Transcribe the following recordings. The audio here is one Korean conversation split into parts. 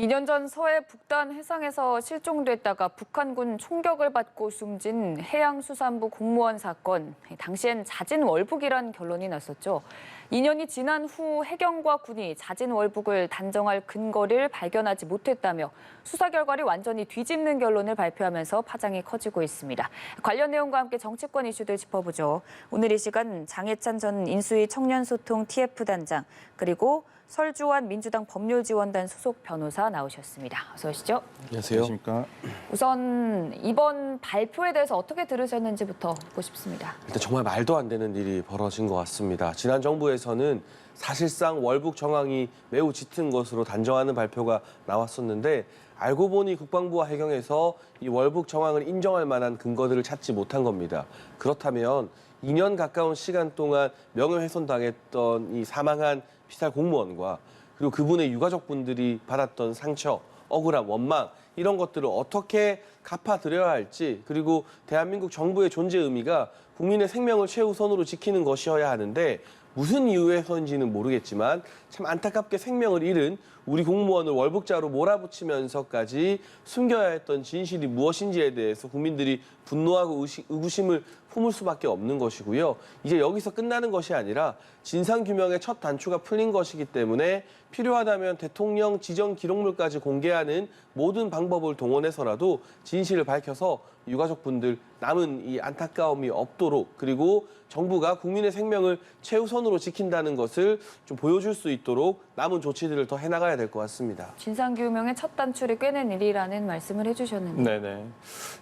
2년 전 서해 북단 해상에서 실종됐다가 북한군 총격을 받고 숨진 해양수산부 공무원 사건. 당시엔 자진월북이란 결론이 났었죠. 2년이 지난 후 해경과 군이 자진월북을 단정할 근거를 발견하지 못했다며 수사 결과를 완전히 뒤집는 결론을 발표하면서 파장이 커지고 있습니다. 관련 내용과 함께 정치권 이슈들 짚어보죠. 오늘 이 시간 장해찬 전 인수위 청년소통 TF단장 그리고 설주환 민주당 법률지원단 소속 변호사 나오셨습니다. 어서 오시죠. 안녕하세요. 안녕하십니까. 우선 이번 발표에 대해서 어떻게 들으셨는지부터 듣고 싶습니다. 일단 정말 말도 안 되는 일이 벌어진 것 같습니다. 지난 정부에서는 사실상 월북 정황이 매우 짙은 것으로 단정하는 발표가 나왔었는데 알고 보니 국방부와 해경에서 이 월북 정황을 인정할 만한 근거들을 찾지 못한 겁니다. 그렇다면 2년 가까운 시간 동안 명예훼손당했던 이 사망한 피살 공무원과 그리고 그분의 유가족분들이 받았던 상처, 억울함, 원망 이런 것들을 어떻게 갚아드려야 할지 그리고 대한민국 정부의 존재 의미가 국민의 생명을 최우선으로 지키는 것이어야 하는데 무슨 이유에서인지는 모르겠지만 참 안타깝게 생명을 잃은 우리 공무원을 월북자로 몰아붙이면서까지 숨겨야 했던 진실이 무엇인지에 대해서 국민들이 분노하고 의구심을 품을 수밖에 없는 것이고요. 이제 여기서 끝나는 것이 아니라 진상규명의 첫 단추가 풀린 것이기 때문에 필요하다면 대통령 지정 기록물까지 공개하는 모든 방법을 동원해서라도 진실을 밝혀서 유가족분들 남은 이 안타까움이 없도록 그리고 정부가 국민의 생명을 최우선으로 지킨다는 것을 좀 보여줄 수 있도록 남은 조치들을 더 해나가야 될 것 같습니다. 진상규명의 첫 단추를 꿰낸 일이라는 말씀을 해주셨는데. 네네.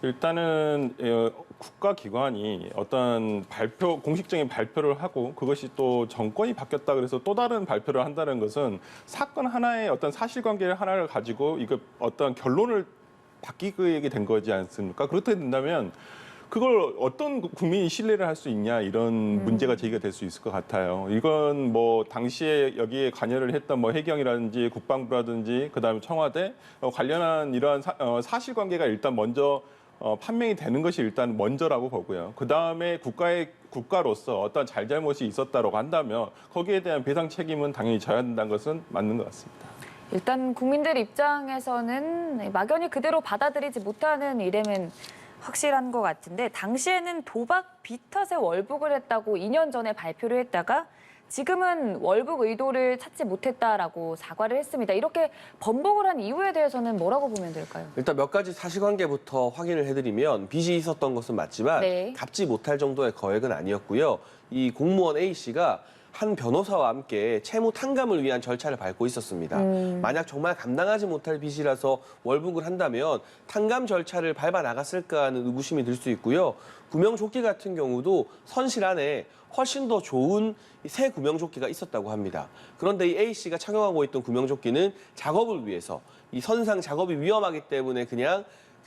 일단은 국가기관이 어떤 공식적인 발표를 하고 그것이 또 정권이 바뀌었다 그래서 또 다른 발표를 한다는 것은 사건 하나의 어떤 사실관계 하나를 가지고 이거 어떤 결론을 바뀌게 된 거지 않습니까? 그렇게 된다면 그걸 어떤 국민이 신뢰를 할 수 있냐 이런 문제가 제기가 될 수 있을 것 같아요. 이건 뭐 당시에 여기에 관여를 했던 뭐 해경이라든지 국방부라든지 그다음에 청와대 관련한 이러한 사실관계가 일단 먼저 판명이 되는 것이 일단 먼저라고 보고요. 그다음에 국가로서 어떤 잘잘못이 있었다고 한다면 거기에 대한 배상 책임은 당연히 져야 된다는 것은 맞는 것 같습니다. 일단 국민들 입장에서는 막연히 그대로 받아들이지 못하는 일임은 확실한 것 같은데 당시에는 도박 비탓에 월북을 했다고 2년 전에 발표를 했다가 지금은 월북 의도를 찾지 못했다라고 사과를 했습니다. 이렇게 번복을 한 이유에 대해서는 뭐라고 보면 될까요? 일단 몇 가지 사실관계부터 확인을 해드리면 빚이 있었던 것은 맞지만 네. 갚지 못할 정도의 거액은 아니었고요. 이 공무원 A씨가 한 변호사와 함께 채무 탕감을 위한 절차를 밟고 있었습니다. 만약 정말 감당하지 못할 빚이라서 월북을 한다면 탕감 절차를 밟아 나갔을까 하는 의구심이 들 수 있고요. 구명조끼 같은 경우도 선실 안에 훨씬 더 좋은 새 구명조끼가 있었다고 합니다. 그런데 이 A씨가 착용하고 있던 구명조끼는 작업을 위해서 이 선상 작업이 위험하기 때문에 그냥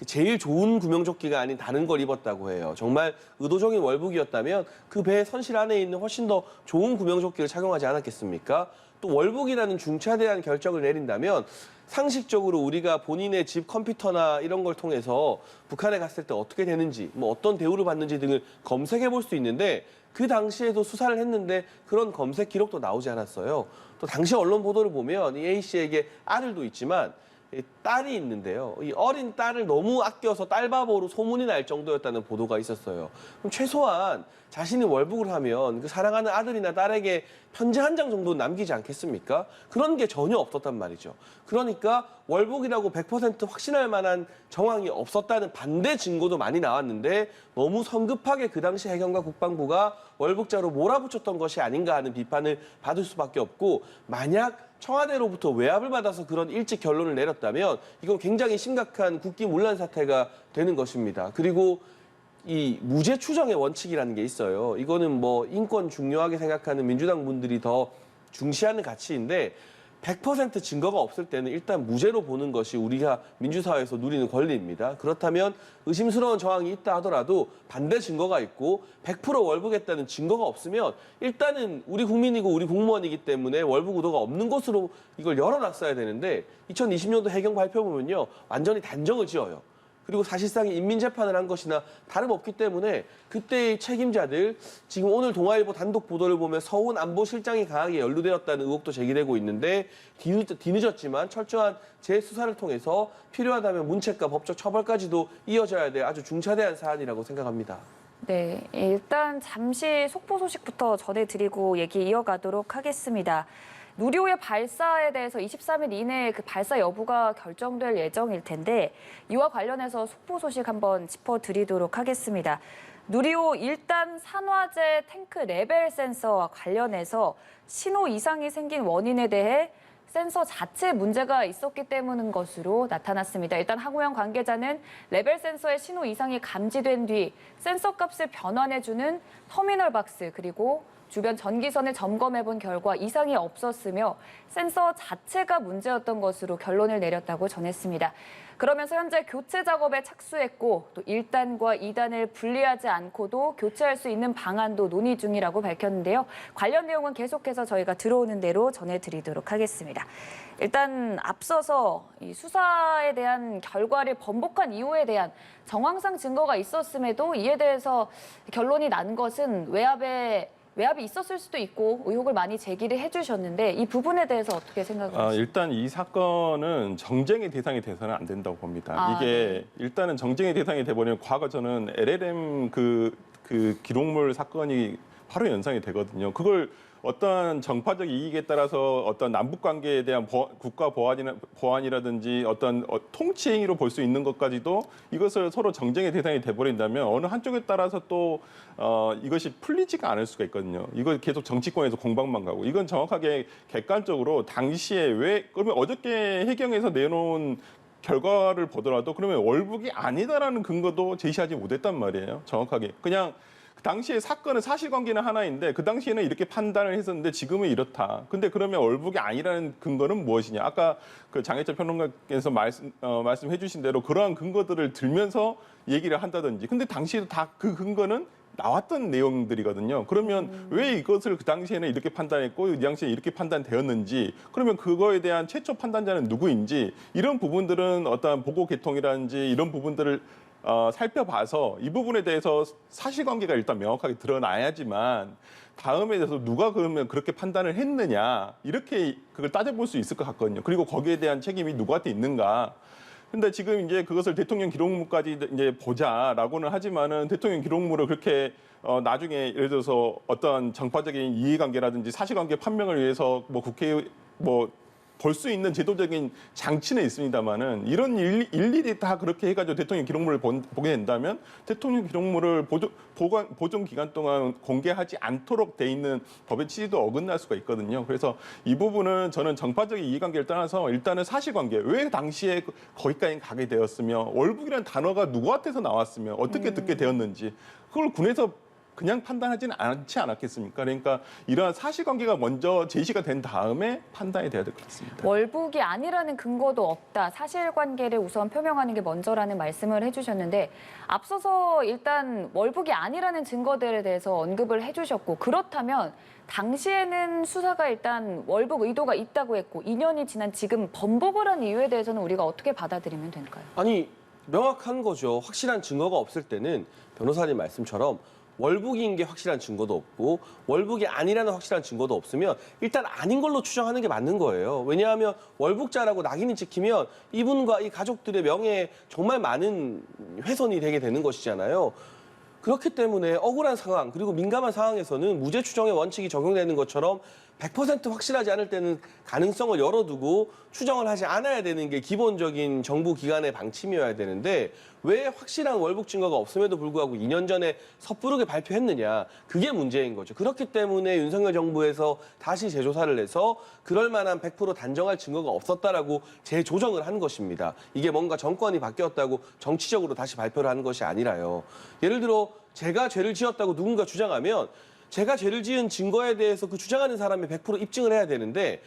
제일 좋은 구명조끼가 아닌 다른 걸 입었다고 해요. 정말 의도적인 월북이었다면 그 배의 선실 안에 있는 훨씬 더 좋은 구명조끼를 착용하지 않았겠습니까? 또 월북이라는 중차대한 결정을 내린다면 상식적으로 우리가 본인의 집 컴퓨터나 이런 걸 통해서 북한에 갔을 때 어떻게 되는지, 뭐 어떤 대우를 받는지 등을 검색해 볼 수 있는데 그 당시에도 수사를 했는데 그런 검색 기록도 나오지 않았어요. 또 당시 언론 보도를 보면 이 A씨에게 아들도 있지만 딸이 있는데요. 이 어린 딸을 너무 아껴서 딸바보로 소문이 날 정도였다는 보도가 있었어요. 그럼 최소한 자신이 월북을 하면 그 사랑하는 아들이나 딸에게 편지 한 장 정도 남기지 않겠습니까? 그런 게 전혀 없었단 말이죠. 그러니까 월북이라고 100% 확신할 만한 정황이 없었다는 반대 증거도 많이 나왔는데 너무 성급하게 그 당시 해경과 국방부가 월북자로 몰아붙였던 것이 아닌가 하는 비판을 받을 수밖에 없고 만약 청와대로부터 외압을 받아서 그런 일찍 결론을 내렸다면 이건 굉장히 심각한 국기문란 사태가 되는 것입니다. 그리고 이 무죄 추정의 원칙이라는 게 있어요. 이거는 뭐 인권 중요하게 생각하는 민주당 분들이 더 중시하는 가치인데 100% 증거가 없을 때는 일단 무죄로 보는 것이 우리가 민주사회에서 누리는 권리입니다. 그렇다면 의심스러운 정황이 있다 하더라도 반대 증거가 있고 100% 월북했다는 증거가 없으면 일단은 우리 국민이고 우리 공무원이기 때문에 월북 의도가 없는 것으로 이걸 열어놨어야 되는데 2020년도 해경 발표 보면요. 완전히 단정을 지어요. 그리고 사실상 인민재판을 한 것이나 다름없기 때문에 그때의 책임자들, 지금 오늘 동아일보 단독 보도를 보면 서훈 안보실장이 강하게 연루되었다는 의혹도 제기되고 있는데 뒤늦었지만 철저한 재수사를 통해서 필요하다면 문책과 법적 처벌까지도 이어져야 될 아주 중차대한 사안이라고 생각합니다. 네, 일단 잠시 속보 소식부터 전해드리고 얘기 이어가도록 하겠습니다. 누리호의 발사에 대해서 23일 이내에 그 발사 여부가 결정될 예정일 텐데 이와 관련해서 속보 소식 한번 짚어드리도록 하겠습니다. 누리호 1단 산화제 탱크 레벨 센서와 관련해서 신호 이상이 생긴 원인에 대해 센서 자체에 문제가 있었기 때문인 것으로 나타났습니다. 일단 항우영 관계자는 레벨 센서의 신호 이상이 감지된 뒤 센서 값을 변환해주는 터미널 박스 그리고 주변 전기선을 점검해본 결과 이상이 없었으며 센서 자체가 문제였던 것으로 결론을 내렸다고 전했습니다. 그러면서 현재 교체 작업에 착수했고 또 1단과 2단을 분리하지 않고도 교체할 수 있는 방안도 논의 중이라고 밝혔는데요. 관련 내용은 계속해서 저희가 들어오는 대로 전해드리도록 하겠습니다. 일단 앞서서 이 수사에 대한 결과를 번복한 이유에 대한 정황상 증거가 있었음에도 이에 대해서 결론이 난 것은 외압이 있었을 수도 있고 의혹을 많이 제기를 해주셨는데 이 부분에 대해서 어떻게 생각하세요? 일단 이 사건은 정쟁의 대상이 돼서는 안 된다고 봅니다. 이게 네. 일단은 정쟁의 대상이 돼버리면 과거 저는 LLM 그 기록물 사건이 바로 연상이 되거든요. 그걸 어떤 정파적 이익에 따라서 어떤 남북 관계에 대한 국가 보안이라든지 어떤 통치 행위로 볼 수 있는 것까지도 이것을 서로 정쟁의 대상이 돼버린다면 어느 한쪽에 따라서 또 이것이 풀리지가 않을 수가 있거든요. 이거 계속 정치권에서 공방만 가고 이건 정확하게 객관적으로 당시에 그러면 어저께 해경에서 내놓은 결과를 보더라도 그러면 월북이 아니다라는 근거도 제시하지 못했단 말이에요. 정확하게 그냥. 당시에 사건은 사실관계는 하나인데 그 당시에는 이렇게 판단을 했었는데 지금은 이렇다. 근데 그러면 월북이 아니라는 근거는 무엇이냐? 아까 그 장혜철 평론가께서 말씀해 주신 대로 그러한 근거들을 들면서 얘기를 한다든지. 근데 당시에도 다 그 근거는 나왔던 내용들이거든요. 그러면 왜 이것을 그 당시에는 이렇게 판단했고 이 당시에 이렇게 판단되었는지 그러면 그거에 대한 최초 판단자는 누구인지 이런 부분들은 어떤 보고 개통이라든지 이런 부분들을 살펴봐서 이 부분에 대해서 사실관계가 일단 명확하게 드러나야지만 다음에 대해서 누가 그러면 그렇게 판단을 했느냐 이렇게 그걸 따져볼 수 있을 것 같거든요. 그리고 거기에 대한 책임이 누구한테 있는가. 근데 지금 이제 그것을 대통령 기록물까지 이제 보자라고는 하지만은 대통령 기록물을 그렇게 나중에 예를 들어서 어떤 정파적인 이해관계라든지 사실관계 판명을 위해서 뭐 국회에 볼 수 있는 제도적인 장치는 있습니다만은 이런 일일이 다 그렇게 해가지고 대통령 기록물을 보게 된다면 대통령 기록물을 보존 기간 동안 공개하지 않도록 돼 있는 법의 취지도 어긋날 수가 있거든요. 그래서 이 부분은 저는 정파적인 이해관계를 떠나서 일단은 사실관계 왜 당시에 거기까지 가게 되었으며 월북이라는 단어가 누구한테서 나왔으며 어떻게 듣게 되었는지 그걸 군에서 그냥 판단하지는 않지 않았겠습니까? 그러니까 이러한 사실관계가 먼저 제시가 된 다음에 판단이 돼야 될 것 같습니다. 월북이 아니라는 근거도 없다. 사실관계를 우선 표명하는 게 먼저라는 말씀을 해주셨는데 앞서서 일단 월북이 아니라는 증거들에 대해서 언급을 해주셨고 그렇다면 당시에는 수사가 일단 월북 의도가 있다고 했고 2년이 지난 지금 번복을 한 이유에 대해서는 우리가 어떻게 받아들이면 될까요? 아니, 명확한 거죠. 확실한 증거가 없을 때는 변호사님 말씀처럼 월북인 게 확실한 증거도 없고 월북이 아니라는 확실한 증거도 없으면 일단 아닌 걸로 추정하는 게 맞는 거예요. 왜냐하면 월북자라고 낙인이 찍히면 이분과 이 가족들의 명예에 정말 많은 훼손이 되게 되는 것이잖아요. 그렇기 때문에 억울한 상황 그리고 민감한 상황에서는 무죄 추정의 원칙이 적용되는 것처럼 100% 확실하지 않을 때는 가능성을 열어두고 추정을 하지 않아야 되는 게 기본적인 정부 기관의 방침이어야 되는데 왜 확실한 월북 증거가 없음에도 불구하고 2년 전에 섣부르게 발표했느냐. 그게 문제인 거죠. 그렇기 때문에 윤석열 정부에서 다시 재조사를 해서 그럴 만한 100% 단정할 증거가 없었다라고 재조정을 한 것입니다. 이게 뭔가 정권이 바뀌었다고 정치적으로 다시 발표를 하는 것이 아니라요. 예를 들어 제가 죄를 지었다고 누군가 주장하면 제가 죄를 지은 증거에 대해서 그 주장하는 사람이 100% 입증을 해야 되는데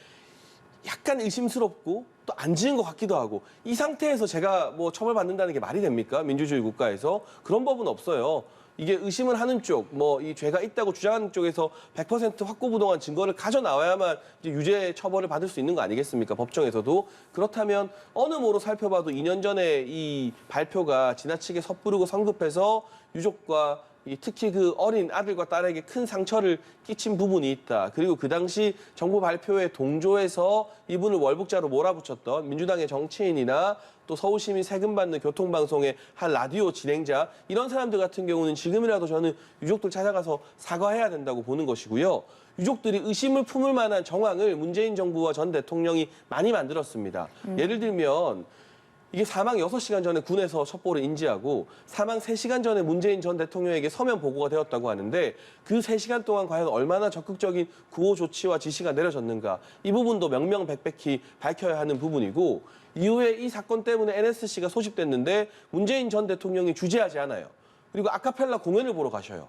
약간 의심스럽고 또 안 지은 것 같기도 하고 이 상태에서 제가 뭐 처벌받는다는 게 말이 됩니까? 민주주의 국가에서. 그런 법은 없어요. 이게 의심을 하는 쪽, 뭐 이 죄가 있다고 주장하는 쪽에서 100% 확고부동한 증거를 가져 나와야만 이제 유죄 처벌을 받을 수 있는 거 아니겠습니까? 법정에서도. 그렇다면 어느 뭐로 살펴봐도 2년 전에 이 발표가 지나치게 섣부르고 성급해서 유족과 특히 그 어린 아들과 딸에게 큰 상처를 끼친 부분이 있다. 그리고 그 당시 정부 발표에 동조해서 이분을 월북자로 몰아붙였던 민주당의 정치인이나 또 서울시민 세금 받는 교통방송의 한 라디오 진행자 이런 사람들 같은 경우는 지금이라도 저는 유족들 찾아가서 사과해야 된다고 보는 것이고요. 유족들이 의심을 품을 만한 정황을 문재인 정부와 전 대통령이 많이 만들었습니다. 예를 들면 이게 사망 6시간 전에 군에서 첩보를 인지하고 사망 3시간 전에 문재인 전 대통령에게 서면 보고가 되었다고 하는데 그 3시간 동안 과연 얼마나 적극적인 구호 조치와 지시가 내려졌는가 이 부분도 명명백백히 밝혀야 하는 부분이고 이후에 이 사건 때문에 NSC가 소집됐는데 문재인 전 대통령이 주재하지 않아요. 그리고 아카펠라 공연을 보러 가셔요.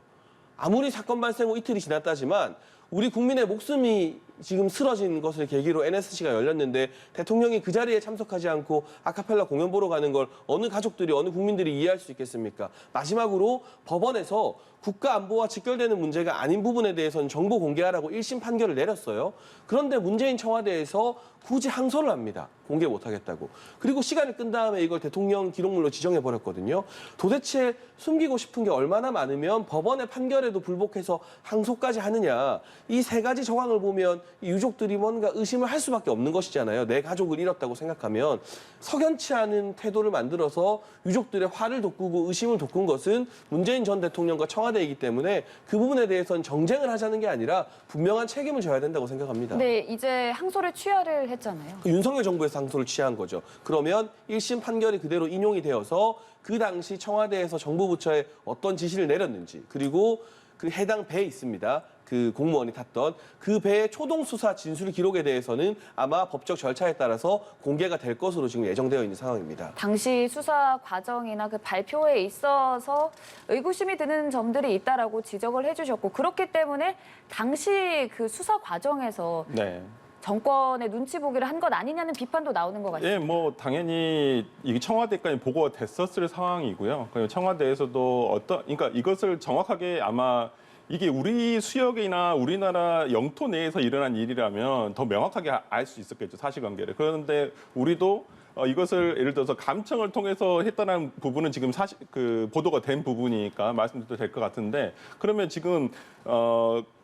아무리 사건 발생 후 이틀이 지났다지만 우리 국민의 목숨이 지금 쓰러진 것을 계기로 NSC가 열렸는데 대통령이 그 자리에 참석하지 않고 아카펠라 공연 보러 가는 걸 어느 가족들이 어느 국민들이 이해할 수 있겠습니까? 마지막으로 법원에서 국가 안보와 직결되는 문제가 아닌 부분에 대해서는 정보 공개하라고 1심 판결을 내렸어요. 그런데 문재인 청와대에서 굳이 항소를 합니다. 공개 못하겠다고. 그리고 시간을 끈 다음에 이걸 대통령 기록물로 지정해버렸거든요. 도대체 숨기고 싶은 게 얼마나 많으면 법원의 판결에도 불복해서 항소까지 하느냐. 이 세 가지 정황을 보면 이 유족들이 뭔가 의심을 할 수밖에 없는 것이잖아요. 내 가족을 잃었다고 생각하면 석연치 않은 태도를 만들어서 유족들의 화를 돋구고 의심을 돋군 것은 문재인 전 대통령과 청와대이기 때문에 그 부분에 대해서는 정쟁을 하자는 게 아니라 분명한 책임을 져야 된다고 생각합니다. 네, 이제 항소를 취하를 했잖아요. 윤석열 정부에서 항소를 취한 거죠. 그러면 1심 판결이 그대로 인용이 되어서 그 당시 청와대에서 정부 부처에 어떤 지시를 내렸는지 그리고 그 해당 배에 있습니다. 그 공무원이 탔던 그 배의 초동 수사 진술 기록에 대해서는 아마 법적 절차에 따라서 공개가 될 것으로 지금 예정되어 있는 상황입니다. 당시 수사 과정이나 그 발표에 있어서 의구심이 드는 점들이 있다라고 지적을 해주셨고 그렇기 때문에 당시 그 수사 과정에서 네. 정권의 눈치 보기를 한 것 아니냐는 비판도 나오는 것 같습니다. 예, 뭐 당연히 이게 청와대까지 보고가 됐었을 상황이고요. 그리고 청와대에서도 그러니까 이것을 정확하게 아마 이게 우리 수역이나 우리나라 영토 내에서 일어난 일이라면 더 명확하게 알 수 있었겠죠, 사실관계를. 그런데 우리도 이것을 예를 들어서 감청을 통해서 했다는 부분은 지금 그 보도가 된 부분이니까 말씀드려도 될 것 같은데 그러면 지금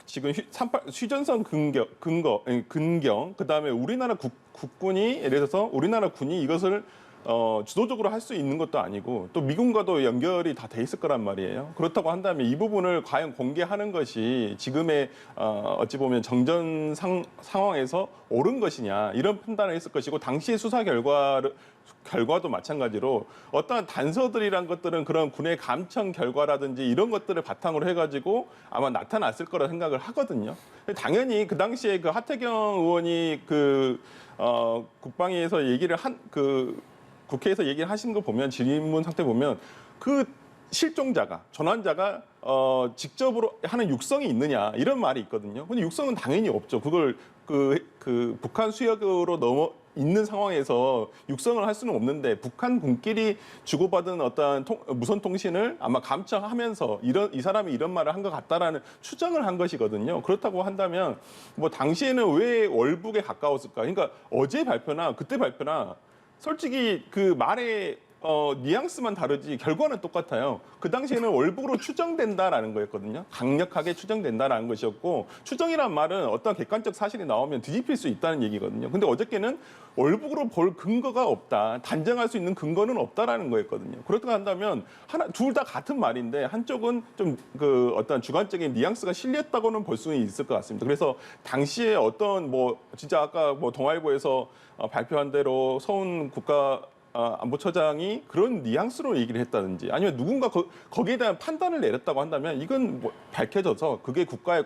지금 휴전선 근경 그다음에 우리나라 국군이 예를 들어서 우리나라 군이 이것을 주도적으로 할 수 있는 것도 아니고 또 미군과도 연결이 다 돼 있을 거란 말이에요. 그렇다고 한다면 이 부분을 과연 공개하는 것이 지금의 어찌 보면 정전 상황에서 옳은 것이냐 이런 판단을 했을 것이고 당시의 수사 결과도 마찬가지로 어떠한 단서들이란 것들은 그런 군의 감청 결과라든지 이런 것들을 바탕으로 해가지고 아마 나타났을 거라 생각을 하거든요. 당연히 그 당시에 그 하태경 의원이 국방위에서 얘기를 국회에서 얘기를 하신 거 보면 질문 상태 보면 그 실종자가 전환자가 직접으로 하는 육성이 있느냐 이런 말이 있거든요. 근데 육성은 당연히 없죠. 그걸 그 북한 수역으로 있는 상황에서 육성을 할 수는 없는데 북한 군끼리 주고받은 어떤 무선 통신을 아마 감청하면서 이 사람이 이런 말을 한 것 같다라는 추정을 한 것이거든요. 그렇다고 한다면 뭐 당시에는 왜 월북에 가까웠을까? 그러니까 어제 발표나 그때 발표나 솔직히 그 말의 뉘앙스만 다르지 결과는 똑같아요. 그 당시에는 월북으로 추정된다라는 거였거든요. 강력하게 추정된다라는 것이었고 추정이란 말은 어떤 객관적 사실이 나오면 뒤집힐 수 있다는 얘기거든요. 근데 어저께는 월북으로 볼 근거가 없다. 단정할 수 있는 근거는 없다라는 거였거든요. 그렇다고 한다면 둘 다 같은 말인데 한쪽은 좀 어떤 주관적인 뉘앙스가 실렸다고는 볼 수는 있을 것 같습니다. 그래서 당시에 어떤 진짜 아까 동아일보에서 발표한 대로 서훈 안보처장이 그런 뉘앙스로 얘기를 했다든지 아니면 누군가 거기에 대한 판단을 내렸다고 한다면 이건 밝혀져서 그게 국가의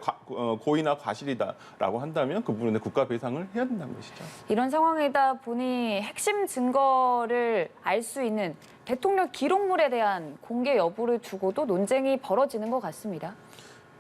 고의나 과실이다라고 한다면 그 부분에 국가 배상을 해야 된다는 것이죠. 이런 상황이다 보니 핵심 증거를 알 수 있는 대통령 기록물에 대한 공개 여부를 두고도 논쟁이 벌어지는 것 같습니다.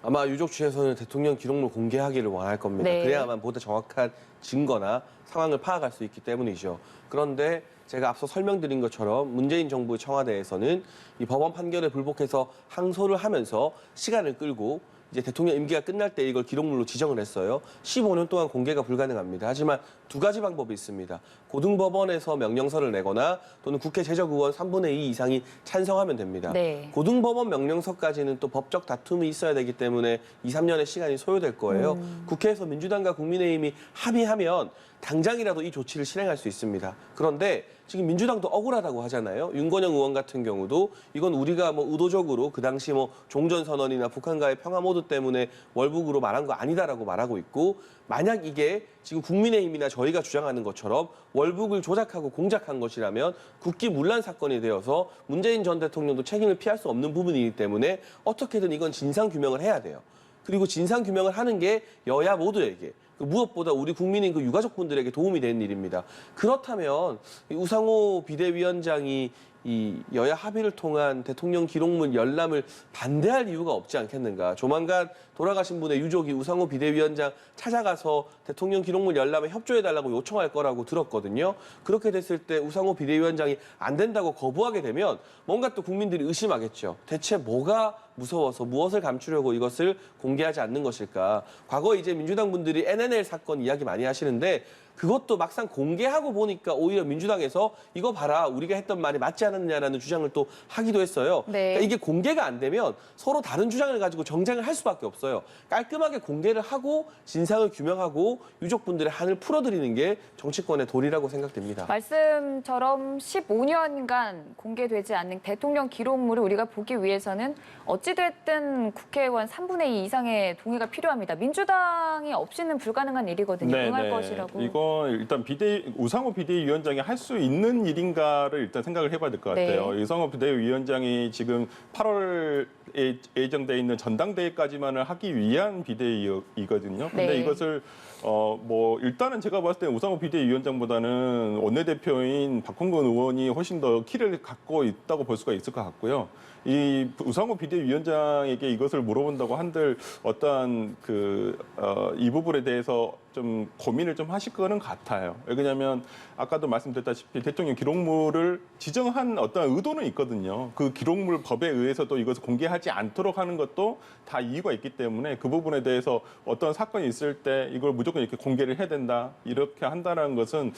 아마 유족 측에서는 대통령 기록물 공개하기를 원할 겁니다. 네. 그래야만 보다 정확한 증거나 상황을 파악할 수 있기 때문이죠. 그런데 제가 앞서 설명드린 것처럼 문재인 정부 청와대에서는 이 법원 판결을 불복해서 항소를 하면서 시간을 끌고 이제 대통령 임기가 끝날 때 이걸 기록물로 지정을 했어요. 15년 동안 공개가 불가능합니다. 하지만 두 가지 방법이 있습니다. 고등법원에서 명령서를 내거나 또는 국회 제적의원 3분의 2 이상이 찬성하면 됩니다. 네. 고등법원 명령서까지는 또 법적 다툼이 있어야 되기 때문에 2, 3년의 시간이 소요될 거예요. 국회에서 민주당과 국민의힘이 합의하면 당장이라도 이 조치를 실행할 수 있습니다. 그런데 지금 민주당도 억울하다고 하잖아요. 윤건영 의원 같은 경우도 이건 우리가 뭐 의도적으로 그 당시 뭐 종전선언이나 북한과의 평화 모드 때문에 월북으로 말한 거 아니다라고 말하고 있고, 만약 이게 지금 국민의힘이나 저희가 주장하는 것처럼 월북을 조작하고 공작한 것이라면 국기문란 사건이 되어서 문재인 전 대통령도 책임을 피할 수 없는 부분이기 때문에 어떻게든 이건 진상규명을 해야 돼요. 그리고 진상규명을 하는 게 여야 모두에게, 무엇보다 우리 국민인 그 유가족분들에게 도움이 되는 일입니다. 그렇다면 우상호 비대위원장이 이 여야 합의를 통한 대통령 기록물 열람을 반대할 이유가 없지 않겠는가. 조만간 돌아가신 분의 유족이 우상호 비대위원장 찾아가서 대통령 기록물 열람에 협조해달라고 요청할 거라고 들었거든요. 그렇게 됐을 때 우상호 비대위원장이 안 된다고 거부하게 되면 뭔가 또 국민들이 의심하겠죠. 대체 뭐가 무서워서 무엇을 감추려고 이것을 공개하지 않는 것일까. 과거 이제 민주당 분들이 NNL 사건 이야기 많이 하시는데 그것도 막상 공개하고 보니까 오히려 민주당에서 이거 봐라, 우리가 했던 말이 맞지 않았느냐라는 주장을 또 하기도 했어요. 네. 그러니까 이게 공개가 안 되면 서로 다른 주장을 가지고 정쟁을 할 수밖에 없어요. 깔끔하게 공개를 하고 진상을 규명하고 유족분들의 한을 풀어드리는 게 정치권의 도리라고 생각됩니다. 말씀처럼 15년간 공개되지 않는 대통령 기록물을 우리가 보기 위해서는 어찌됐든 국회의원 3분의 2 이상의 동의가 필요합니다. 민주당이 없이는 불가능한 일이거든요. 응할 것이라고. 이건 일단 우상호 비대위원장이 할 수 있는 일인가를 일단 생각을 해봐야 될 것 같아요. 네. 우상호 비대위원장이 지금 8월에 예정돼 있는 전당대회까지만을 하기 위한 비대위이거든요. 근데 네. 이것을 뭐 일단은 제가 봤을 때 우상호 비대위원장보다는 원내대표인 박홍근 의원이 훨씬 더 키를 갖고 있다고 볼 수가 있을 것 같고요. 이 우상호 비대위원장에게 이것을 물어본다고 한들 어떠한 이 부분에 대해서 좀 고민을 좀 하실 거는 같아요. 왜냐하면 아까도 말씀드렸다시피 대통령 기록물을 지정한 어떤 의도는 있거든요. 그 기록물 법에 의해서도 이것을 공개하지 않도록 하는 것도 다 이유가 있기 때문에 그 부분에 대해서 어떤 사건이 있을 때 이걸 무조건 이렇게 공개를 해야 된다, 이렇게 한다는 것은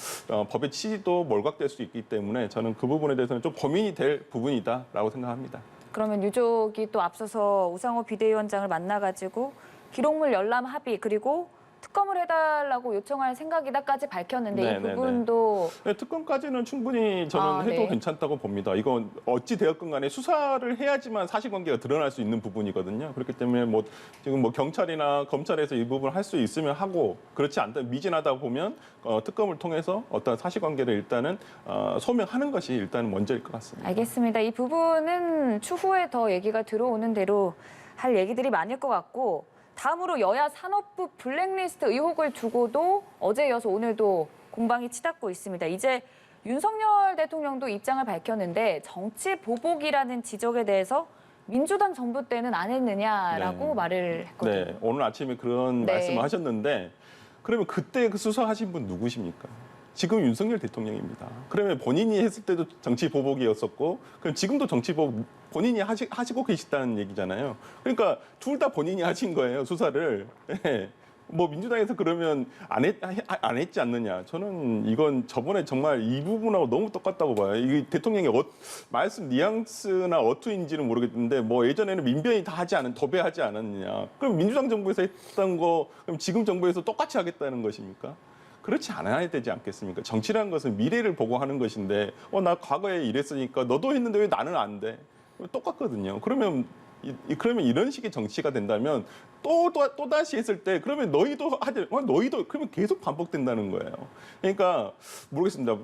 법의 취지도 몰각될 수 있기 때문에 저는 그 부분에 대해서는 좀 고민이 될 부분이다라고 생각합니다. 그러면 유족이 또 앞서서 우상호 비대위원장을 만나가지고 기록물 열람 합의 그리고 특검을 해달라고 요청할 생각이다까지 밝혔는데 이 부분도 네, 특검까지는 충분히 저는 해도 네. 괜찮다고 봅니다. 이건 어찌 되었건 간에 수사를 해야지만 사실관계가 드러날 수 있는 부분이거든요. 그렇기 때문에 뭐 지금 뭐 경찰이나 검찰에서 이 부분을 할 수 있으면 하고, 그렇지 않다 미진하다 보면 특검을 통해서 어떤 사실관계를 일단은 소명하는 것이 일단 먼저일 것 같습니다. 알겠습니다. 이 부분은 추후에 더 얘기가 들어오는 대로 할 얘기들이 많을 것 같고, 다음으로 여야 산업부 블랙리스트 의혹을 두고도 어제 이어서 오늘도 공방이 치닫고 있습니다. 이제 윤석열 대통령도 입장을 밝혔는데 정치 보복이라는 지적에 대해서 민주당 정부 때는 안 했느냐라고 네. 말을 했거든요. 네, 오늘 아침에 그런 네. 말씀을 하셨는데 그러면 그때 그 수사하신 분 누구십니까? 지금 윤석열 대통령입니다. 그러면 본인이 했을 때도 정치 보복이었었고, 그럼 지금도 정치 보복 본인이 하시고 계시다는 얘기잖아요. 그러니까 둘 다 본인이 하신 거예요, 수사를. 네. 뭐 민주당에서 그러면 안 했지 않느냐. 저는 이건 저번에 정말 이 부분하고 너무 똑같다고 봐요. 이 대통령의 말씀 뉘앙스나 어투인지는 모르겠는데 뭐 예전에는 민변이 다 도배하지 않았느냐. 그럼 민주당 정부에서 했던 거 그럼 지금 정부에서 똑같이 하겠다는 것입니까? 그렇지 않아야 되지 않겠습니까? 정치라는 것은 미래를 보고 하는 것인데 나 과거에 이랬으니까 너도 했는데 왜 나는 안 돼? 똑같거든요. 그러면 이런 식의 정치가 된다면 또 다시 했을 때 그러면 너희도 그러면 계속 반복된다는 거예요. 그러니까 모르겠습니다.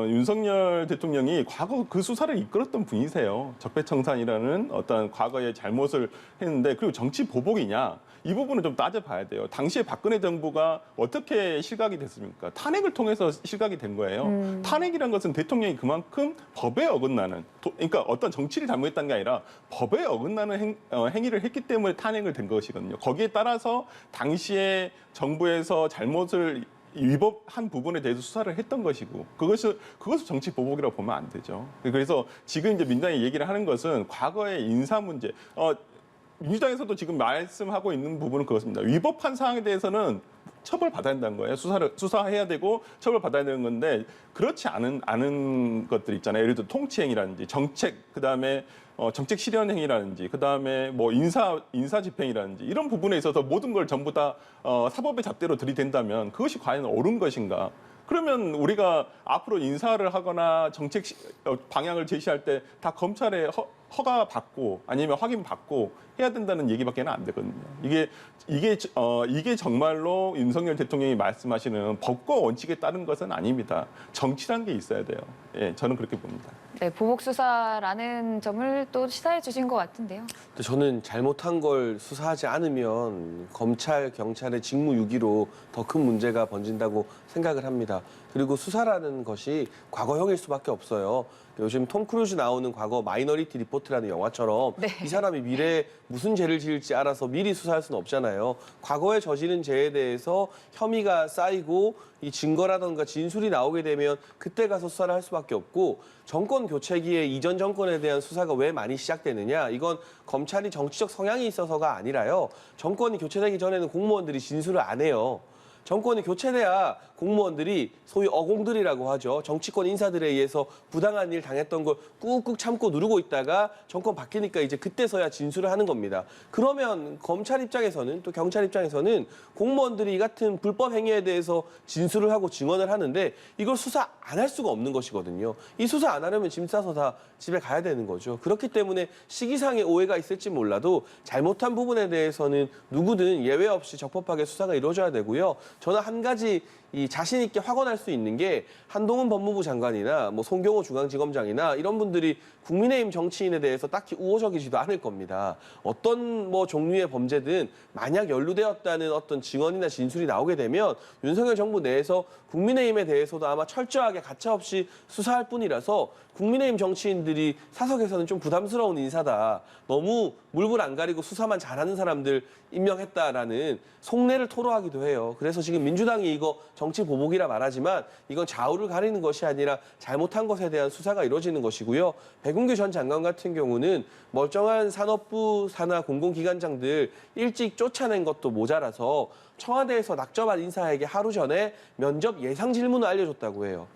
윤석열 대통령이 과거 그 수사를 이끌었던 분이세요. 적폐청산이라는 어떤 과거의 잘못을 했는데, 그리고 정치 보복이냐? 이 부분은 좀 따져봐야 돼요. 당시에 박근혜 정부가 어떻게 실각이 됐습니까? 탄핵을 통해서 실각이 된 거예요. 탄핵이란 것은 대통령이 그만큼 법에 어긋나는, 그러니까 어떤 정치를 잘못했다는 게 아니라 법에 어긋나는 행위를 했기 때문에 탄핵을 된 것이거든요. 거기에 따라서 당시에 정부에서 잘못을 위법한 부분에 대해서 수사를 했던 것이고 그것을 정치 보복이라고 보면 안 되죠. 그래서 지금 이제 민주당이 얘기를 하는 것은 과거의 인사 문제. 민주당에서도 지금 말씀하고 있는 부분은 그렇습니다. 위법한 사항에 대해서는 처벌받아야 된다는 거예요. 수사해야 되고 처벌받아야 되는 건데 그렇지 않은 것들 있잖아요. 예를 들어 통치행위라든지 정책, 그다음에 정책 실현 행위라든지 그다음에 뭐 인사 집행이라든지 이런 부분에 있어서 모든 걸 전부 다 사법의 잣대로 들이댄다면 그것이 과연 옳은 것인가? 그러면 우리가 앞으로 인사를 하거나 정책 방향을 제시할 때 다 검찰의 허가 받고 아니면 확인 받고 해야 된다는 얘기밖에는 안 되거든요. 이게 정말로 윤석열 대통령이 말씀하시는 법과 원칙에 따른 것은 아닙니다. 정치라는 게 있어야 돼요. 예, 저는 그렇게 봅니다. 네, 보복 수사라는 점을 또 시사해 주신 것 같은데요. 근데 저는 잘못한 걸 수사하지 않으면 검찰, 경찰의 직무유기로 더 큰 문제가 번진다고 생각을 합니다. 그리고 수사라는 것이 과거형일 수밖에 없어요. 요즘 톰 크루즈 나오는 과거 마이너리티 리포트라는 영화처럼 네. 이 사람이 미래에 무슨 죄를 지을지 알아서 미리 수사할 수는 없잖아요. 과거에 저지른 죄에 대해서 혐의가 쌓이고 이 증거라든가 진술이 나오게 되면 그때 가서 수사를 할 수밖에 없고 정권 교체기에 이전 정권에 대한 수사가 왜 많이 시작되느냐. 이건 검찰이 정치적 성향이 있어서가 아니라요. 정권이 교체되기 전에는 공무원들이 진술을 안 해요. 정권이 교체돼야 공무원들이 소위 어공들이라고 하죠. 정치권 인사들에 의해서 부당한 일 당했던 걸 꾹꾹 참고 누르고 있다가 정권 바뀌니까 이제 그때서야 진술을 하는 겁니다. 그러면 검찰 입장에서는 또 경찰 입장에서는 공무원들이 이 같은 불법 행위에 대해서 진술을 하고 증언을 하는데 이걸 수사 안 할 수가 없는 것이거든요. 이 수사 안 하려면 짐 싸서 다 집에 가야 되는 거죠. 그렇기 때문에 시기상의 오해가 있을지 몰라도 잘못한 부분에 대해서는 누구든 예외 없이 적법하게 수사가 이루어져야 되고요. 저는 한 가지 이 자신 있게 확언할 수 있는 게 한동훈 법무부 장관이나 뭐 송경호 중앙지검장이나 이런 분들이 국민의힘 정치인에 대해서 딱히 우호적이지도 않을 겁니다. 어떤 뭐 종류의 범죄든 만약 연루되었다는 어떤 증언이나 진술이 나오게 되면 윤석열 정부 내에서 국민의힘에 대해서도 아마 철저하게 가차없이 수사할 뿐이라서 국민의힘 정치인들이 사석에서는 좀 부담스러운 인사다. 너무 물불 안 가리고 수사만 잘하는 사람들 임명했다라는 속내를 토로하기도 해요. 그래서 지금 민주당이 이거 정치 보복이라 말하지만 이건 좌우를 가리는 것이 아니라 잘못한 것에 대한 수사가 이루어지는 것이고요. 백운규 전 장관 같은 경우는 멀쩡한 산업부 산하 공공기관장들 일찍 쫓아낸 것도 모자라서 청와대에서 낙점한 인사에게 하루 전에 면접 예상 질문을 알려줬다고 해요.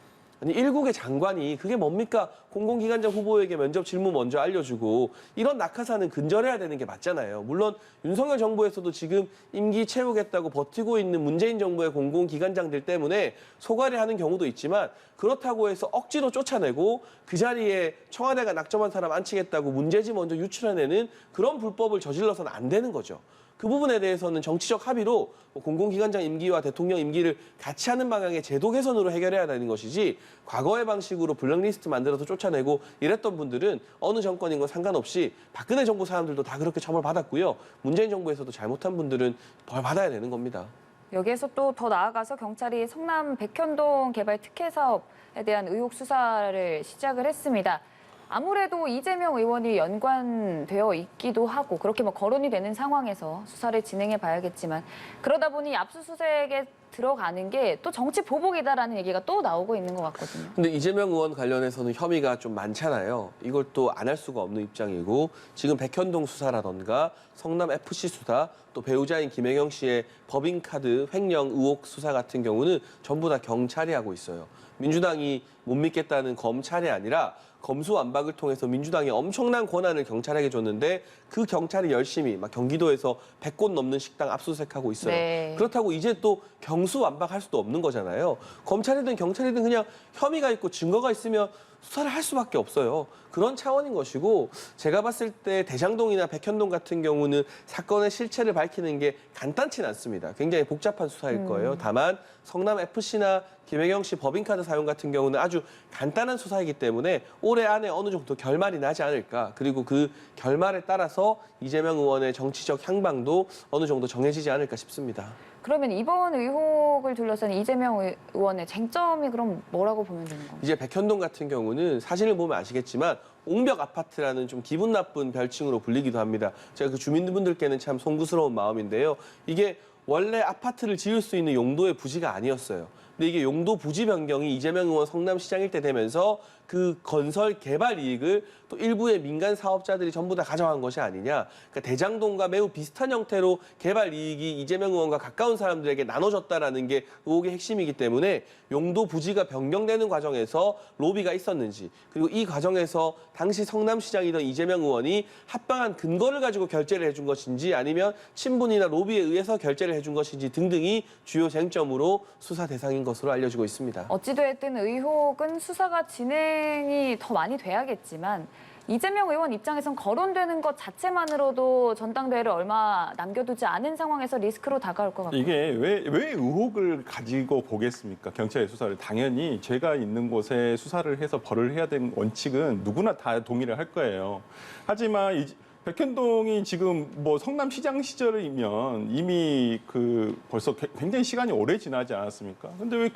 아니 일국의 장관이 그게 뭡니까? 공공기관장 후보에게 면접 질문 먼저 알려주고 이런 낙하산은 근절해야 되는 게 맞잖아요. 물론 윤석열 정부에서도 지금 임기 채우겠다고 버티고 있는 문재인 정부의 공공기관장들 때문에 소갈이 하는 경우도 있지만 그렇다고 해서 억지로 쫓아내고 그 자리에 청와대가 낙점한 사람 앉히겠다고 문제지 먼저 유출해내는 그런 불법을 저질러서는 안 되는 거죠. 그 부분에 대해서는 정치적 합의로 공공기관장 임기와 대통령 임기를 같이 하는 방향의 제도 개선으로 해결해야 되는 것이지 과거의 방식으로 블랙리스트 만들어서 쫓아내고 이랬던 분들은 어느 정권인 건 상관없이 박근혜 정부 사람들도 다 그렇게 처벌받았고요. 문재인 정부에서도 잘못한 분들은 벌 받아야 되는 겁니다. 여기에서 또 더 나아가서 경찰이 성남 백현동 개발 특혜 사업에 대한 의혹 수사를 시작을 했습니다. 아무래도 이재명 의원이 연관되어 있기도 하고 그렇게 뭐 거론이 되는 상황에서 수사를 진행해 봐야겠지만 그러다 보니 압수수색에 들어가는 게 또 정치 보복이다라는 얘기가 또 나오고 있는 것 같거든요. 근데 이재명 의원 관련해서는 혐의가 좀 많잖아요. 이걸 또 안 할 수가 없는 입장이고 지금 백현동 수사라던가 성남 FC 수사 또 배우자인 김혜경 씨의 법인카드 횡령 의혹 수사 같은 경우는 전부 다 경찰이 하고 있어요. 민주당이 못 믿겠다는 검찰이 아니라 검수완박을 통해서 민주당이 엄청난 권한을 경찰에게 줬는데 그 경찰이 열심히 막 경기도에서 100곳 넘는 식당 압수수색하고 있어요. 네. 그렇다고 이제 또 경수완박할 수도 없는 거잖아요. 검찰이든 경찰이든 그냥 혐의가 있고 증거가 있으면 수사를 할 수밖에 없어요. 그런 차원인 것이고 제가 봤을 때 대장동이나 백현동 같은 경우는 사건의 실체를 밝히는 게 간단치는 않습니다. 굉장히 복잡한 수사일 거예요. 다만 성남 FC나 김혜경 씨 법인카드 사용 같은 경우는 아주 간단한 수사이기 때문에 올해 안에 어느 정도 결말이 나지 않을까. 그리고 그 결말에 따라서 이재명 의원의 정치적 향방도 어느 정도 정해지지 않을까 싶습니다. 그러면 이번 의혹을 둘러싼 이재명 의원의 쟁점이 그럼 뭐라고 보면 되는 건가요? 이제 백현동 같은 경우는 사진을 보면 아시겠지만 옹벽 아파트라는 좀 기분 나쁜 별칭으로 불리기도 합니다. 제가 그 주민분들께는 참 송구스러운 마음인데요. 이게 원래 아파트를 지을 수 있는 용도의 부지가 아니었어요. 근데 이게 용도 부지 변경이 이재명 의원 성남시장일 때 되면서 그 건설 개발 이익을 또 일부의 민간 사업자들이 전부 다 가져간 것이 아니냐. 그러니까 대장동과 매우 비슷한 형태로 개발 이익이 이재명 의원과 가까운 사람들에게 나눠졌다라는 게 의혹의 핵심이기 때문에 용도 부지가 변경되는 과정에서 로비가 있었는지, 그리고 이 과정에서 당시 성남시장이던 이재명 의원이 합당한 근거를 가지고 결재를 해준 것인지 아니면 친분이나 로비에 의해서 결재를 해준 것인지 등등이 주요 쟁점으로 수사 대상인 것으로 알려지고 있습니다. 어찌됐든 의혹은 수사가 진행이 더 많이 돼야겠지만 이재명 의원 입장에선 거론되는 것 자체만으로도 전당대회를 얼마 남겨두지 않은 상황에서 리스크로 다가올 것 같고. 이게 왜 의혹을 가지고 보겠습니까? 경찰의 수사를. 당연히 죄가 있는 곳에 수사를 해서 벌을 해야 되는 원칙은 누구나 다 동의를 할 거예요. 하지만 백현동이 지금 뭐 성남시장 시절이면 이미 그 벌써 굉장히 시간이 오래 지나지 않았습니까? 근데 왜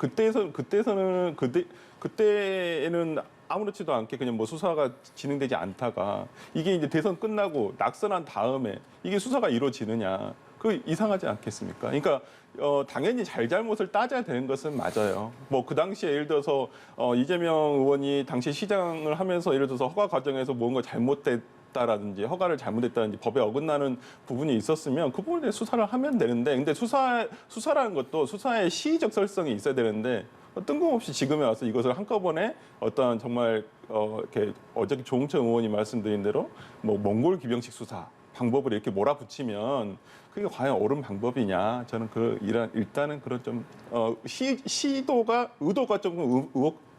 그때에는 아무렇지도 않게 그냥 뭐 수사가 진행되지 않다가 이게 이제 대선 끝나고 낙선한 다음에 이게 수사가 이루어지느냐. 그 이상하지 않겠습니까? 그러니까 당연히 잘잘못을 따져야 되는 것은 맞아요. 뭐 그 당시에 예를 들어서 이재명 의원이 당시 시장을 하면서 예를 들어서 허가 과정에서 뭔가 잘못됐다라든지 허가를 잘못했다든지 법에 어긋나는 부분이 있었으면 그 부분에 수사를 하면 되는데, 근데 수사라는 것도 수사의 시의적 설성이 있어야 되는데 뜬금없이 지금에 와서 이것을 한꺼번에 어떤 정말 이렇게 어저께 조홍천 의원이 말씀드린 대로 뭐 몽골 기병식 수사 방법을 이렇게 몰아붙이면 그게 과연 옳은 방법이냐? 저는 일단은 그런 좀 의도가 조금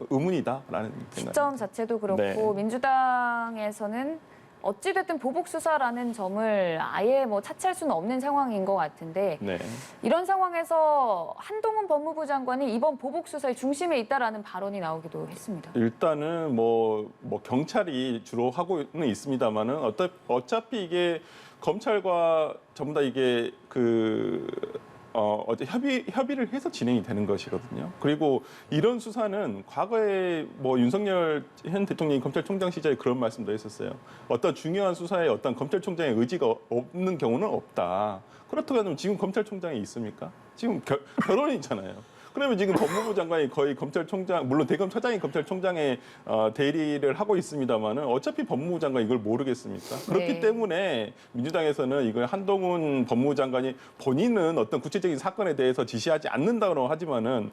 의문이다라는 생각. 시점 자체도 그렇고 네. 민주당에서는 어찌됐든 보복 수사라는 점을 아예 뭐 차치할 수는 없는 상황인 것 같은데 네. 이런 상황에서 한동훈 법무부 장관이 이번 보복 수사의 중심에 있다라는 발언이 나오기도 했습니다. 일단은 뭐 경찰이 주로 하고는 있습니다만은 어차피 이게 검찰과 전부 다 이게 어제 협의를 해서 진행이 되는 것이거든요. 그리고 이런 수사는 과거에 뭐 윤석열 현 대통령이 검찰총장 시절에 그런 말씀도 했었어요. 어떤 중요한 수사에 어떤 검찰총장의 의지가 없는 경우는 없다. 그렇다고 하면 지금 검찰총장이 있습니까? 지금 결론이잖아요. 그러면 지금 법무부 장관이 거의 검찰총장, 물론 대검차장이 검찰총장의 대리를 하고 있습니다만은 어차피 법무부 장관이 이걸 모르겠습니까? 그렇기 네. 때문에 민주당에서는 이걸 한동훈 법무부 장관이 본인은 어떤 구체적인 사건에 대해서 지시하지 않는다고 하지만은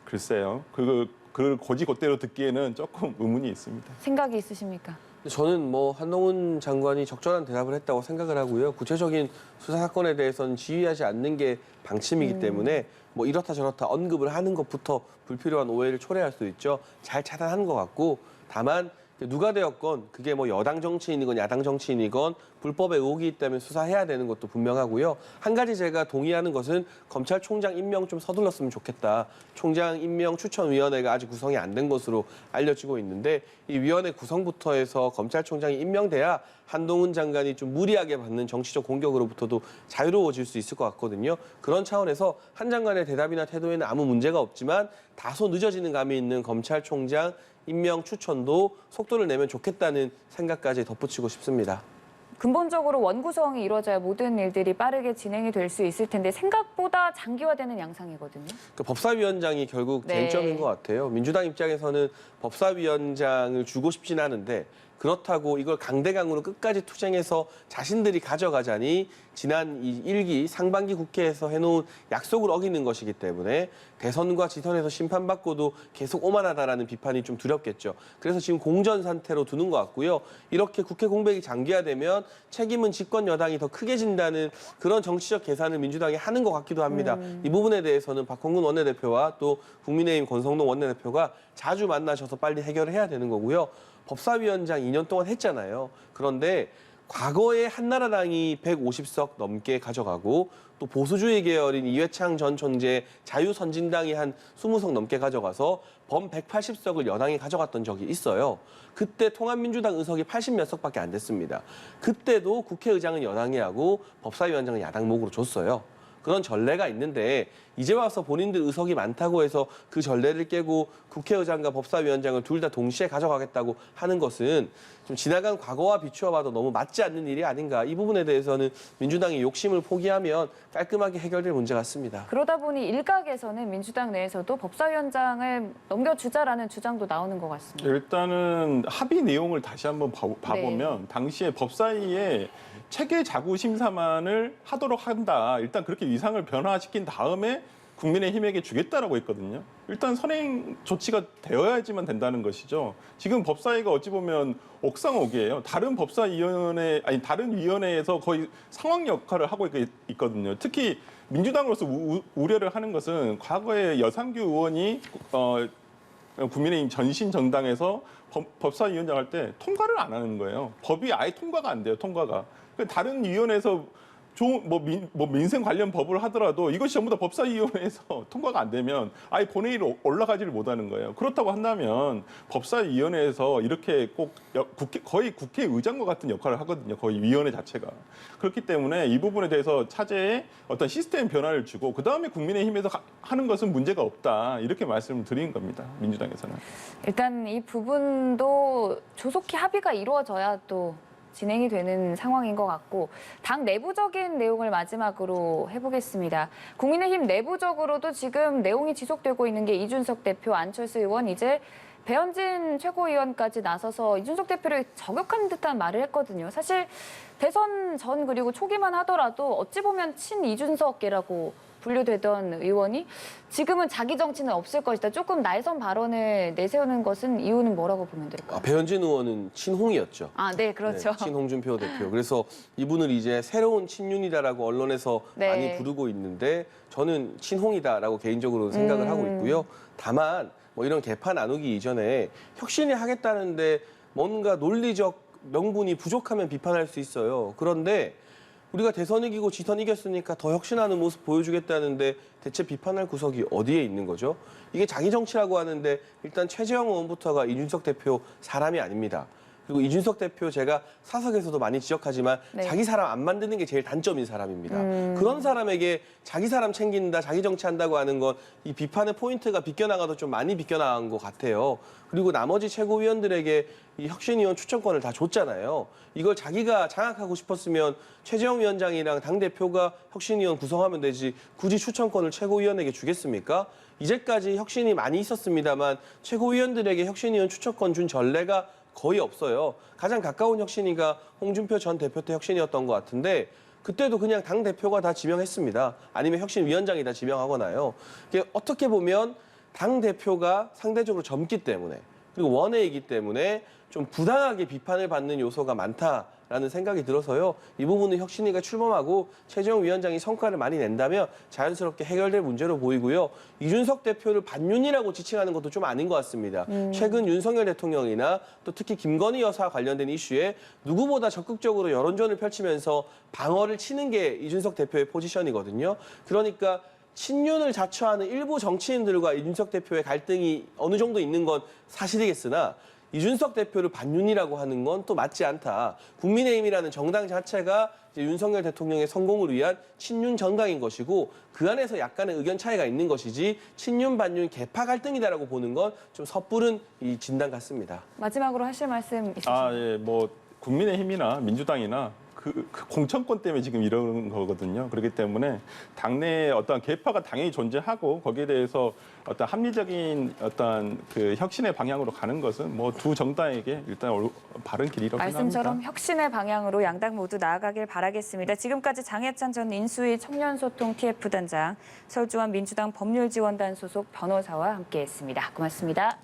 글쎄요, 그걸 곧이곧대로 듣기에는 조금 의문이 있습니다. 생각이 있으십니까? 저는 뭐 한동훈 장관이 적절한 대답을 했다고 생각을 하고요. 구체적인 수사 사건에 대해서는 지휘하지 않는 게 방침이기 때문에 뭐 이렇다 저렇다 언급을 하는 것부터 불필요한 오해를 초래할 수 있죠. 잘 차단하는 것 같고, 다만 누가 되었건 그게 뭐 여당 정치인이건 야당 정치인이건 불법의 의혹이 있다면 수사해야 되는 것도 분명하고요. 한 가지 제가 동의하는 것은 검찰총장 임명 좀 서둘렀으면 좋겠다. 총장 임명 추천위원회가 아직 구성이 안 된 것으로 알려지고 있는데 이 위원회 구성부터 해서 검찰총장이 임명돼야 한동훈 장관이 좀 무리하게 받는 정치적 공격으로부터도 자유로워질 수 있을 것 같거든요. 그런 차원에서 한 장관의 대답이나 태도에는 아무 문제가 없지만 다소 늦어지는 감이 있는 검찰총장 임명 추천도 속도를 내면 좋겠다는 생각까지 덧붙이고 싶습니다. 근본적으로 원구성이 이루어져야 모든 일들이 빠르게 진행이 될 수 있을 텐데 생각보다 장기화되는 양상이거든요. 그 법사위원장이 결국 네. 쟁점인 것 같아요. 민주당 입장에서는 법사위원장을 주고 싶진 않은데 그렇다고 이걸 강대강으로 끝까지 투쟁해서 자신들이 가져가자니 지난 이 1기 상반기 국회에서 해놓은 약속을 어기는 것이기 때문에 대선과 지선에서 심판받고도 계속 오만하다라는 비판이 좀 두렵겠죠. 그래서 지금 공전 상태로 두는 것 같고요. 이렇게 국회 공백이 장기화되면 책임은 집권 여당이 더 크게 진다는 그런 정치적 계산을 민주당이 하는 것 같기도 합니다. 이 부분에 대해서는 박홍근 원내대표와 또 국민의힘 권성동 원내대표가 자주 만나셔서 빨리 해결을 해야 되는 거고요. 법사위원장 2년 동안 했잖아요. 그런데 과거에 한나라당이 150석 넘게 가져가고 또 보수주의 계열인 이회창 전 총재 자유선진당이 한 20석 넘게 가져가서 범 180석을 여당이 가져갔던 적이 있어요. 그때 통합민주당 의석이 80몇 석밖에 안 됐습니다. 그때도 국회의장은 여당이 하고 법사위원장은 야당 목으로 줬어요. 그런 전례가 있는데 이제 와서 본인들 의석이 많다고 해서 그 전례를 깨고 국회의장과 법사위원장을 둘 다 동시에 가져가겠다고 하는 것은 좀 지나간 과거와 비추어 봐도 너무 맞지 않는 일이 아닌가. 이 부분에 대해서는 민주당이 욕심을 포기하면 깔끔하게 해결될 문제 같습니다. 그러다 보니 일각에서는 민주당 내에서도 법사위원장을 넘겨주자라는 주장도 나오는 것 같습니다. 일단은 합의 내용을 다시 한번 봐보면 당시에 법사위에 체계 자구 심사만을 하도록 한다. 일단 그렇게 위상을 변화시킨 다음에 국민의힘에게 주겠다라고 했거든요. 일단 선행 조치가 되어야지만 된다는 것이죠. 지금 법사위가 어찌 보면 옥상옥이에요. 다른 법사위원회 다른 위원회에서 거의 상황 역할을 하고 있거든요. 특히 민주당으로서 우려를 하는 것은 과거에 여상규 의원이 국민의힘 전신 정당에서 법사위원장 할 때 통과를 안 하는 거예요. 법이 아예 통과가 안 돼요. 통과가. 다른 위원회에서 민생 관련 법을 하더라도 이것이 전부 다 법사위원회에서 통과가 안 되면 아예 본회의로 올라가지를 못하는 거예요. 그렇다고 한다면 법사위원회에서 이렇게 꼭 거의 국회의장과 같은 역할을 하거든요. 거의 위원회 자체가. 그렇기 때문에 이 부분에 대해서 차제에 어떤 시스템 변화를 주고 그다음에 국민의힘에서 하는 것은 문제가 없다. 이렇게 말씀을 드린 겁니다. 민주당에서는. 일단 이 부분도 조속히 합의가 이루어져야 또 진행이 되는 상황인 것 같고 당 내부적인 내용을 마지막으로 해보겠습니다. 국민의힘 내부적으로도 지금 내용이 지속되고 있는 게 이준석 대표, 안철수 의원, 이제 배현진 최고위원까지 나서서 이준석 대표를 저격하는 듯한 말을 했거든요. 사실 대선 전 그리고 초기만 하더라도 어찌 보면 친 이준석이라고 분류되던 의원이 지금은 자기 정치는 없을 것이다. 조금 날선 발언을 내세우는 것은 이유는 뭐라고 보면 될까요? 배현진 의원은 친홍이었죠. 네, 그렇죠. 네, 친홍준표 대표. 그래서 이분을 이제 새로운 친윤이다라고 언론에서 네. 많이 부르고 있는데 저는 친홍이다라고 개인적으로 생각을 하고 있고요. 다만 뭐 이런 개파 나누기 이전에 혁신이 하겠다는데 뭔가 논리적 명분이 부족하면 비판할 수 있어요. 그런데 우리가 대선 이기고 지선 이겼으니까 더 혁신하는 모습 보여주겠다는데 대체 비판할 구석이 어디에 있는 거죠? 이게 자기 정치라고 하는데 일단 최재형 의원부터가 이준석 대표 사람이 아닙니다. 그리고 이준석 대표 제가 사석에서도 많이 지적하지만 네. 자기 사람 안 만드는 게 제일 단점인 사람입니다. 그런 사람에게 자기 사람 챙긴다, 자기 정치한다고 하는 건 이 비판의 포인트가 비껴나가도 좀 많이 비껴나간 것 같아요. 그리고 나머지 최고위원들에게 이 혁신위원 추천권을 다 줬잖아요. 이걸 자기가 장악하고 싶었으면 최재형 위원장이랑 당대표가 혁신위원 구성하면 되지 굳이 추천권을 최고위원에게 주겠습니까? 이제까지 혁신이 많이 있었습니다만 최고위원들에게 혁신위원 추천권 준 전례가 거의 없어요. 가장 가까운 혁신위가 홍준표 전 대표 때 혁신이었던 것 같은데 그때도 그냥 당대표가 다 지명했습니다. 아니면 혁신위원장이 다 지명하거나요. 이게 어떻게 보면 당대표가 상대적으로 젊기 때문에 그리고 원외이기 때문에 좀 부당하게 비판을 받는 요소가 많다라는 생각이 들어서요. 이 부분은 혁신위가 출범하고 최재형 위원장이 성과를 많이 낸다면 자연스럽게 해결될 문제로 보이고요. 이준석 대표를 반윤이라고 지칭하는 것도 좀 아닌 것 같습니다. 최근 윤석열 대통령이나 또 특히 김건희 여사와 관련된 이슈에 누구보다 적극적으로 여론전을 펼치면서 방어를 치는 게 이준석 대표의 포지션이거든요. 그러니까 친윤을 자처하는 일부 정치인들과 이준석 대표의 갈등이 어느 정도 있는 건 사실이겠으나 이준석 대표를 반윤이라고 하는 건 또 맞지 않다. 국민의힘이라는 정당 자체가 이제 윤석열 대통령의 성공을 위한 친윤 정당인 것이고 그 안에서 약간의 의견 차이가 있는 것이지 친윤 반윤 개파 갈등이다라고 보는 건 좀 섣부른 이 진단 같습니다. 마지막으로 하실 말씀 있으신가요? 예, 뭐 국민의힘이나 민주당이나 그 공천권 때문에 지금 이러는 거거든요. 그렇기 때문에 당내에 어떤 계파가 당연히 존재하고 거기에 대해서 어떤 합리적인 어떤 그 혁신의 방향으로 가는 것은 뭐 두 정당에게 일단 바른 길이라고 생각합니다. 말씀처럼 혁신의 방향으로 양당 모두 나아가길 바라겠습니다. 지금까지 장해찬 전 인수위 청년소통 TF 단장, 서울중앙민주당 법률지원단 소속 변호사와 함께했습니다. 고맙습니다.